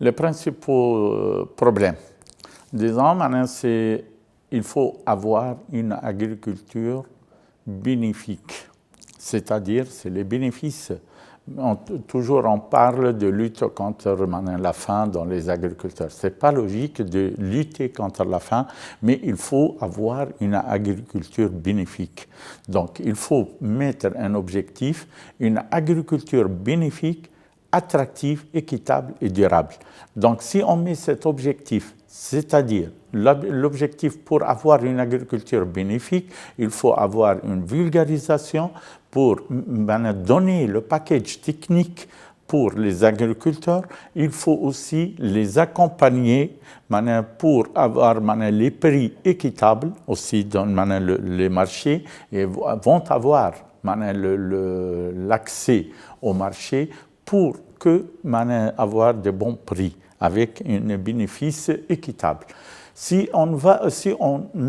Les principaux problèmes, disons maintenant, c'est qu'il faut avoir une agriculture bénéfique, c'est-à-dire c'est les bénéfices. Toujours on parle de lutte contre la faim dans les agriculteurs. Ce n'est pas logique de lutter contre la faim, mais il faut avoir une agriculture bénéfique. Donc il faut mettre un objectif, une agriculture bénéfique, attractive, équitable et durable. Donc si on met cet objectif, c'est-à-dire l'objectif pour avoir une agriculture bénéfique, il faut avoir une vulgarisation pour donner le package technique pour les agriculteurs. Il faut aussi les accompagner pour avoir les prix équitables aussi dans les marchés et vont avoir l'accès au marché pour avoir de bons prix avec un bénéfice équitable. Si on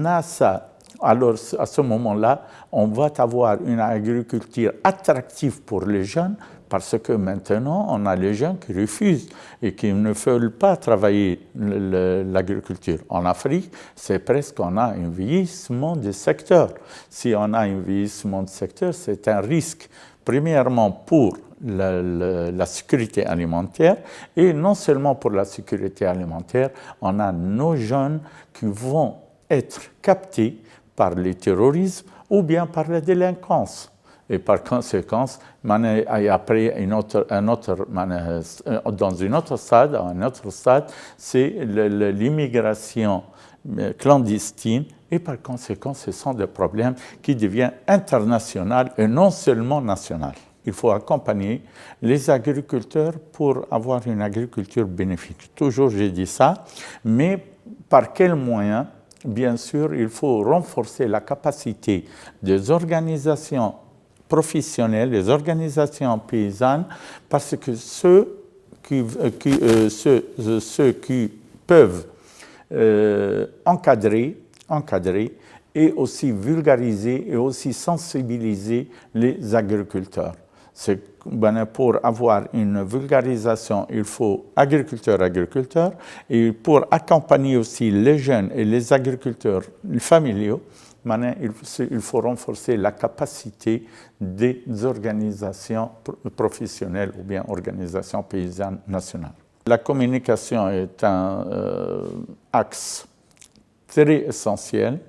a ça, alors à ce moment-là, on va avoir une agriculture attractive pour les jeunes parce que maintenant, on a les jeunes qui refusent et qui ne veulent pas travailler l'agriculture. En Afrique, c'est presque, on a un vieillissement du secteur. Si on a un vieillissement du secteur, c'est un risque, premièrement pour la sécurité alimentaire, et non seulement pour la sécurité alimentaire, on a nos jeunes qui vont être captés par les terrorismes ou bien par la délinquance. Et par conséquent, après dans un autre stade, c'est l'immigration clandestine, et par conséquent, ce sont des problèmes qui deviennent internationaux et non seulement nationaux. Il faut accompagner les agriculteurs pour avoir une agriculture bénéfique. Toujours, j'ai dit ça, mais par quels moyens? Bien sûr, il faut renforcer la capacité des organisations professionnelles, les organisations paysannes, parce que ceux qui peuvent encadrer et aussi vulgariser et aussi sensibiliser les agriculteurs. Pour avoir une vulgarisation, il faut agriculteurs, et pour accompagner aussi les jeunes et les agriculteurs familiaux, il faut renforcer la capacité des organisations professionnelles ou bien organisations paysannes nationales. La communication est un axe très essentiel,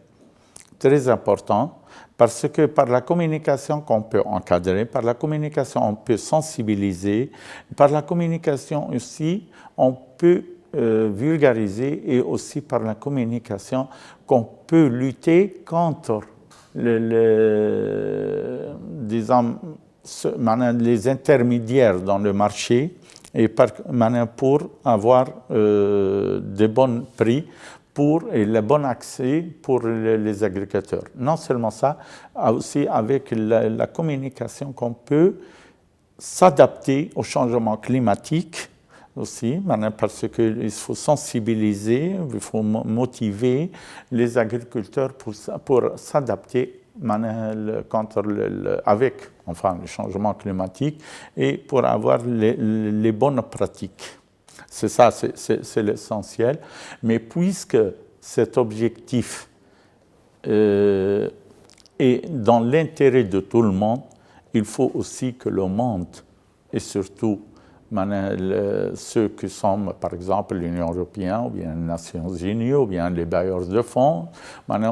très important, parce que par la communication qu'on peut encadrer, par la communication on peut sensibiliser, par la communication aussi on peut vulgariser, et aussi par la communication qu'on peut lutter contre les intermédiaires dans le marché, et pour avoir de bons prix et le bon accès pour les agriculteurs. Non seulement ça, aussi avec la communication qu'on peut s'adapter au changement climatique aussi, parce qu'il faut sensibiliser, il faut motiver les agriculteurs pour s'adapter avec le changement climatique et pour avoir les bonnes pratiques. C'est ça, c'est l'essentiel. Mais puisque cet objectif est dans l'intérêt de tout le monde, il faut aussi que le monde, et surtout ceux qui sont, par exemple, l'Union européenne, ou bien les Nations unies, ou bien les bailleurs de fonds,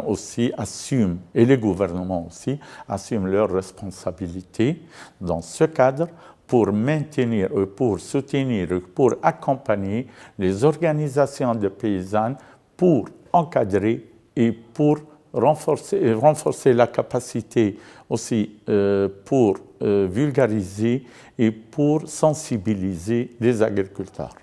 aussi assument, et les gouvernements aussi, assument leurs responsabilités dans ce cadre, pour maintenir, pour soutenir, pour accompagner les organisations de paysannes, pour encadrer et pour renforcer la capacité aussi pour vulgariser et pour sensibiliser les agriculteurs.